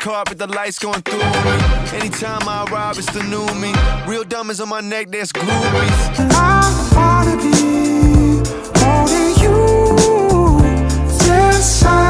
car with the lights going through me. Anytime I arrive, it's the new me. Real diamonds on my neck, that's groupies. And I wanna be holding you. Yes, I